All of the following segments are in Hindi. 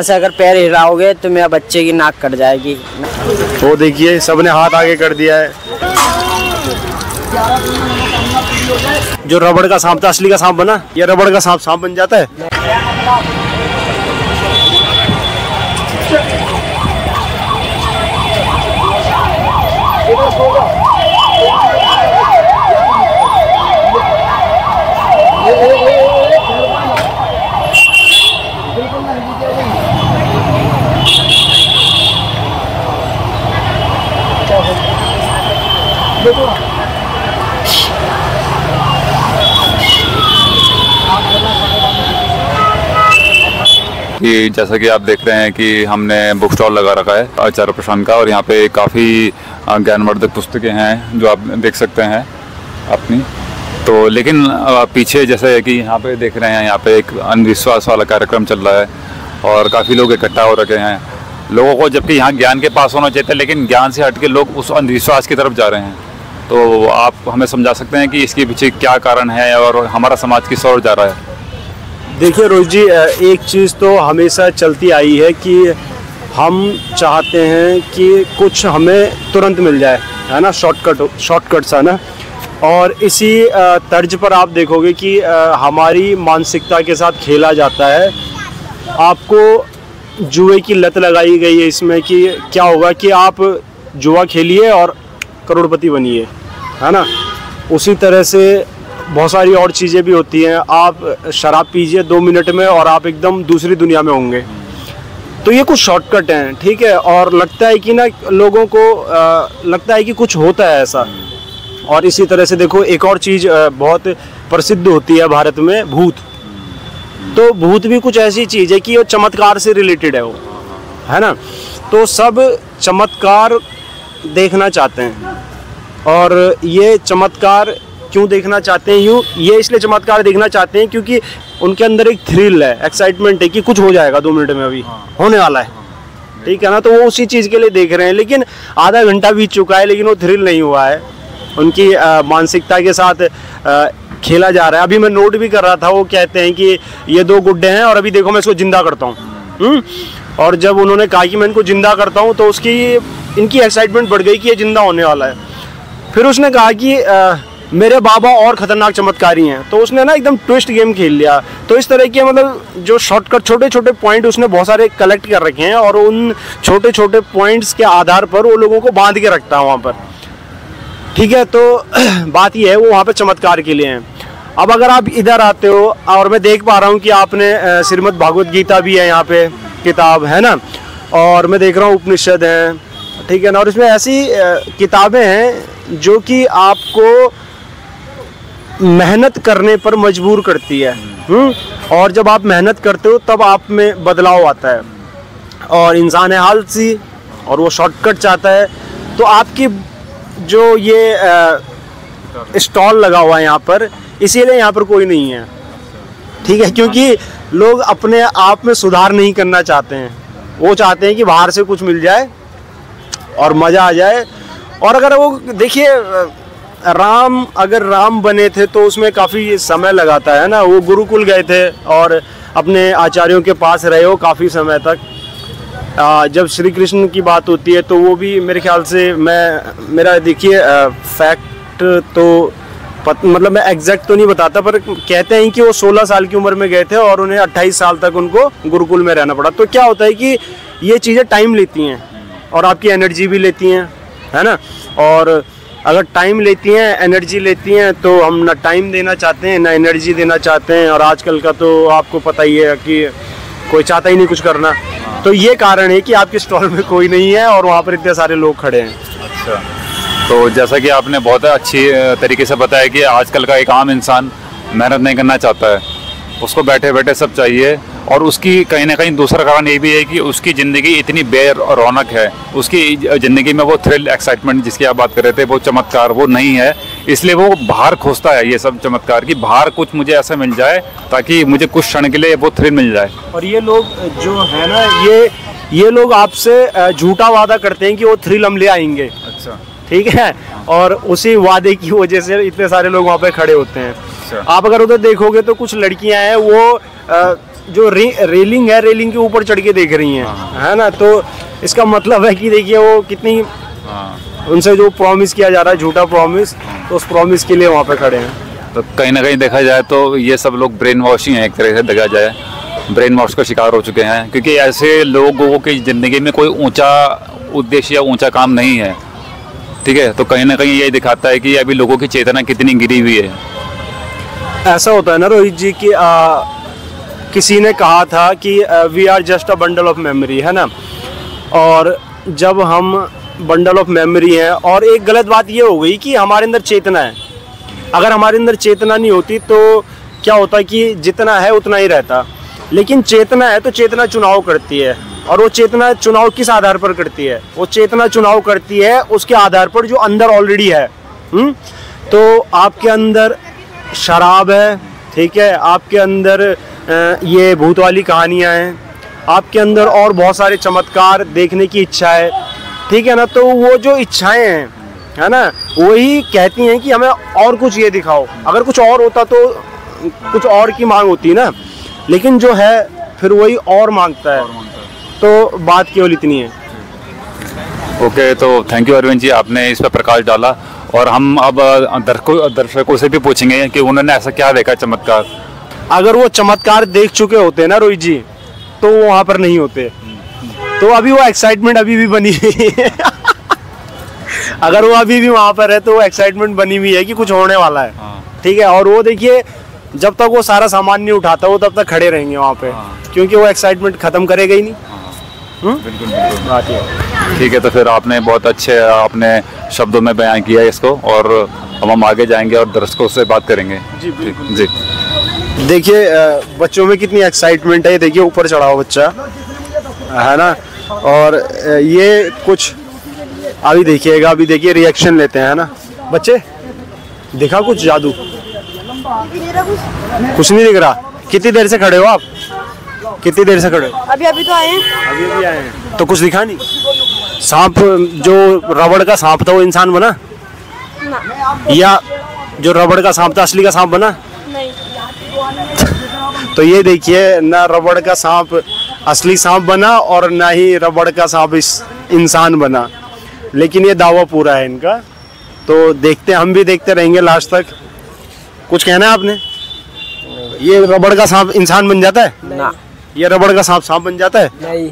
ऐसे अगर पैर हिलाओगे तो मेरा बच्चे की नाक कट जाएगी। वो देखिए सबने हाथ आगे कर दिया है। जो रबड़ का सांप था, असली का सांप बना, ये रबड़ का सांप बन जाता है। कि जैसा कि आप देख रहे हैं कि हमने बुक स्टॉल लगा रखा है आचार्य प्रशांत का, और यहाँ पे काफ़ी ज्ञानवर्धक पुस्तकें हैं जो आप देख सकते हैं अपनी। तो लेकिन पीछे जैसे कि यहाँ पे देख रहे हैं, यहाँ पे एक अंधविश्वास वाला कार्यक्रम चल रहा है और काफ़ी लोग इकट्ठा हो रखे हैं। लोगों को जबकि यहाँ ज्ञान के पास होना चाहिए, लेकिन ज्ञान से हट के लोग उस अंधविश्वास की तरफ जा रहे हैं। तो आप हमें समझा सकते हैं कि इसके पीछे क्या कारण है और हमारा समाज किस ओर जा रहा है? देखिए रोहित जी, एक चीज़ तो हमेशा चलती आई है कि हम चाहते हैं कि कुछ हमें तुरंत मिल जाए, है ना, शॉर्टकट सा ना। और इसी तर्ज पर आप देखोगे कि हमारी मानसिकता के साथ खेला जाता है। आपको जुए की लत लगाई गई है इसमें कि क्या होगा कि आप जुआ खेलिए और करोड़पति बनिए, है ना। उसी तरह से बहुत सारी और चीज़ें भी होती हैं। आप शराब पीजिए 2 मिनट में और आप एकदम दूसरी दुनिया में होंगे। तो ये कुछ शॉर्टकट हैं, ठीक है। और लगता है कि ना लोगों को लगता है कि कुछ होता है ऐसा। और इसी तरह से देखो एक और चीज़ बहुत प्रसिद्ध होती है भारत में, भूत। तो भूत भी कुछ ऐसी चीज़ है कि वो चमत्कार से रिलेटेड है, वो है ना। तो सब चमत्कार देखना चाहते हैं। और ये चमत्कार क्यों देखना चाहते हैं? ये इसलिए चमत्कार देखना चाहते हैं क्योंकि उनके अंदर एक थ्रिल है, एक्साइटमेंट है कि कुछ हो जाएगा 2 मिनट में, अभी होने वाला है, ठीक है ना। तो वो उसी चीज़ के लिए देख रहे हैं। लेकिन आधा घंटा बीत चुका है लेकिन वो थ्रिल नहीं हुआ है। उनकी मानसिकता के साथ खेला जा रहा है। अभी मैं नोट भी कर रहा था, वो कहते हैं कि ये 2 गुड्डे हैं और अभी देखो मैं इसको जिंदा करता हूँ। और जब उन्होंने कहा कि मैं इनको जिंदा करता हूँ तो इनकी एक्साइटमेंट बढ़ गई कि ये जिंदा होने वाला है। फिर उसने कहा कि मेरे बाबा और ख़तरनाक चमत्कारी हैं। तो उसने ना एकदम ट्विस्ट गेम खेल लिया। तो इस तरह के मतलब जो शॉर्टकट छोटे छोटे पॉइंट उसने बहुत सारे कलेक्ट कर रखे हैं और उन छोटे छोटे पॉइंट्स के आधार पर वो लोगों को बांध के रखता है वहाँ पर, ठीक है। तो बात ये है वो वहाँ पर चमत्कार के लिए हैं। अब अगर आप इधर आते हो और मैं देख पा रहा हूँ कि आपने श्रीमद् भागवत गीता भी है यहाँ पे किताब, है ना। और मैं देख रहा हूँ उपनिषद हैं, ठीक है ना। और इसमें ऐसी किताबें हैं जो कि आपको मेहनत करने पर मजबूर करती है। और जब आप मेहनत करते हो तब आप में बदलाव आता है। और इंसान है आलसी और वो शॉर्टकट चाहता है। तो आपकी जो ये स्टॉल लगा हुआ है यहाँ पर, इसीलिए यहाँ पर कोई नहीं है, ठीक है। क्योंकि लोग अपने आप में सुधार नहीं करना चाहते हैं। वो चाहते हैं कि बाहर से कुछ मिल जाए और मज़ा आ जाए। और अगर वो देखिए अगर राम बने थे तो उसमें काफ़ी समय लगाता है ना। वो गुरुकुल गए थे और अपने आचार्यों के पास रहे हो काफ़ी समय तक। जब श्री कृष्ण की बात होती है तो वो भी मेरे ख्याल से मेरा देखिए फैक्ट तो मतलब मैं एग्जैक्ट तो नहीं बताता, पर कहते हैं कि वो 16 साल की उम्र में गए थे और उन्हें 28 साल तक उनको गुरुकुल में रहना पड़ा। तो क्या होता है कि ये चीज़ें टाइम लेती हैं और आपकी एनर्जी भी लेती हैं, है ना। और अगर टाइम लेती हैं, एनर्जी लेती हैं, तो हम ना टाइम देना चाहते हैं ना एनर्जी देना चाहते हैं। और आजकल का तो आपको पता ही है कि कोई चाहता ही नहीं कुछ करना। तो ये कारण है कि आपके स्टॉल में कोई नहीं है और वहाँ पर इतने सारे लोग खड़े हैं। अच्छा, तो जैसा कि आपने बहुत अच्छी तरीके से बताया कि आजकल का एक आम इंसान मेहनत नहीं करना चाहता है, उसको बैठे बैठे सब चाहिए। और उसकी कहीं ना कहीं दूसरा कारण ये भी है कि उसकी ज़िंदगी इतनी बेरौनक है, उसकी ज़िंदगी में वो थ्रिल एक्साइटमेंट जिसकी आप बात कर रहे थे, वो चमत्कार वो नहीं है। इसलिए वो बाहर खोजता है ये सब चमत्कार कि बाहर कुछ मुझे ऐसा मिल जाए ताकि मुझे कुछ क्षण के लिए वो थ्रिल मिल जाए। और ये लोग जो है ना, ये लोग आपसे झूठा वादा करते हैं कि वो थ्रिल हम ले आएंगे। अच्छा, ठीक है। और उसी वादे की वजह से इतने सारे लोग वहाँ पे खड़े होते हैं। अच्छा। आप अगर उधर देखोगे तो कुछ लड़कियां हैं वो जो रेलिंग है, रेलिंग के ऊपर चढ़ के देख रही हैं, है ना। तो इसका मतलब है कि देखिए वो कितनी उनसे जो प्रॉमिस किया जा रहा है, झूठा प्रॉमिस, तो उस प्रॉमिस के लिए वहाँ पे खड़े हैं। तो कहीं ना कहीं देखा जाए तो ये सब लोग ब्रेन वॉश ही हैं, एक तरह से देखा जाए ब्रेन वॉश का शिकार हो चुके हैं, क्योंकि ऐसे लोगों की ज़िंदगी में कोई ऊंचा उद्देश्य या ऊंचा काम नहीं है, ठीक है। तो कहीं ना कहीं ये दिखाता है कि अभी लोगों की चेतना कितनी गिरी हुई है। ऐसा होता है ना रोहित जी कि किसी ने कहा था कि we are just a bundle of memory, है ना। और जब हम बंडल ऑफ मेमोरी हैं, और एक गलत बात ये हो गई कि हमारे अंदर चेतना है। अगर हमारे अंदर चेतना नहीं होती तो क्या होता कि जितना है उतना ही रहता, लेकिन चेतना है तो चेतना चुनाव करती है। और वो चेतना चुनाव किस आधार पर करती है? वो चेतना चुनाव करती है उसके आधार पर जो अंदर ऑलरेडी है। तो आपके अंदर शराब है, ठीक है, आपके अंदर ये भूत वाली कहानियाँ हैं, आपके अंदर और बहुत सारे चमत्कार देखने की इच्छा है, ठीक है ना। तो वो जो इच्छाएं हैं, है ना, वही कहती हैं कि हमें और कुछ ये दिखाओ। अगर कुछ और होता तो कुछ और की मांग होती ना, लेकिन जो है फिर वही और मांगता है। तो बात केवल इतनी है। ओके, तो थैंक यू अरविंद जी, आपने इस पर प्रकाश डाला। और हम अब दर्शकों से भी पूछेंगे कि उन्होंने ऐसा क्या देखा चमत्कार। अगर वो चमत्कार देख चुके होते ना रोहित जी, तो वो वहाँ पर नहीं होते। तो अभी वो एक्साइटमेंट अभी भी बनी हुई है। अगर वो अभी भी वहाँ पर है तो वो एक्साइटमेंट बनी हुई है कि कुछ होने वाला है, ठीक है। और वो देखिए, जब तक वो सारा सामान नहीं उठाता वो तब तक खड़े रहेंगे वहाँ पे, क्योंकि वो एक्साइटमेंट खत्म करेगा ही नहीं। बिल्कुल। ठीक है, तो फिर आपने बहुत अच्छे अपने शब्दों में बयान किया इसको, और अब हम आगे जाएंगे और दर्शकों से बात करेंगे। जी बिल्कुल जी। देखिए बच्चों में कितनी एक्साइटमेंट है। देखिए ऊपर चढ़ा हुआ बच्चा, है ना। और ये कुछ अभी देखिएगा, अभी देखिए रिएक्शन लेते हैं, है ना। बच्चे दिखा कुछ जादू? कुछ नहीं दिख रहा। कितनी देर से खड़े हो आप? कितनी देर से खड़े हो? अभी तो आए हैं। अभी आए हैं। तो कुछ दिखा नहीं? सांप, जो रबड़ का सांप था वो इंसान बना ना। या जो रबड़ का सांप था असली का सांप बना? नहीं। तो ये देखिए, ना रबड़ का सांप असली सांप बना और ना ही रबड़ का सांप इस इंसान बना, लेकिन ये दावा पूरा है इनका। तो देखते, हम भी देखते रहेंगे लास्ट तक। कुछ कहना है आपने? ये रबड़ का सांप इंसान बन जाता है ना। ये रबड़ का सांप सांप बन जाता है? नहीं।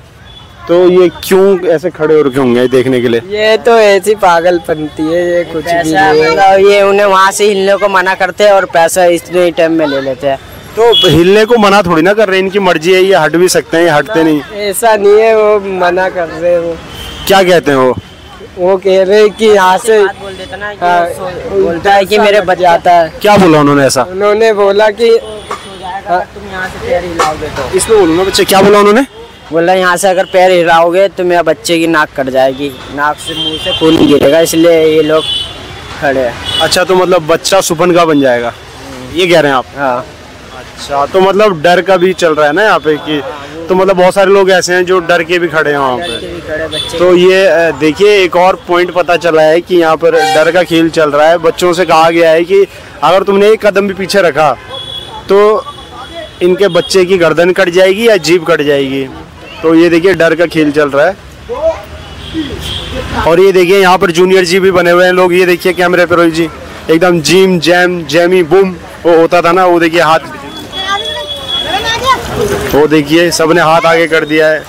तो ये क्यों ऐसे खड़े हो रखे होंगे देखने के लिए? ये तो ऐसी पागलपंती है, ये कुछ भी नहीं। ये उन्हें वहाँ से हिलने को मना करते हैं और पैसा इतने ही टाइम में ले लेते हैं। तो हिलने को मना थोड़ी ना कर रहे हैं, इनकी मर्जी है, ये हट भी सकते हैं, ये हटते नहीं। ऐसा नहीं है, वो मना कर रहे हैं। क्या कहते हैं वो कह रहे हैं कि यहाँ से बोल देता ना, बोलता है कि मेरे बच जाता है। क्या बोला उन्होंने? ऐसा उन्होंने बोला कि तुम यहाँ से पैर हिलाओगे तो। इसमें बोलूँगा बच्चे, क्या बोला उन्होंने? बोला यहाँ से अगर पैर हिलाओगे तो मेरा बच्चे की नाक कट जाएगी, नाक से मुंह से खून गिरेगा, इसलिए ये लोग खड़े हैं। अच्छा, तो मतलब बच्चा सुपन का बन जाएगा, ये कह रहे हैं आप? हाँ। अच्छा, तो मतलब डर का भी चल रहा है ना यहाँ पे कि, तो मतलब बहुत सारे लोग ऐसे हैं जो डर के भी खड़े हैं वहाँ पे। तो ये देखिए, एक और पॉइंट पता चला है कि यहाँ पर डर का खेल चल रहा है। बच्चों से कहा गया है कि अगर तुमने एक कदम भी पीछे रखा तो इनके बच्चे की गर्दन कट जाएगी या जीभ कट जाएगी। तो ये देखिए, डर का खेल चल रहा है। और ये देखिए, यहाँ पर जूनियर जी भी बने हुए हैं लोग। ये देखिए कैमरे पर रोहित जी, एकदम जिम जैम जैमी बूम वो होता था ना, वो देखिए हाथ, वो देखिए सबने हाथ आगे कर दिया है।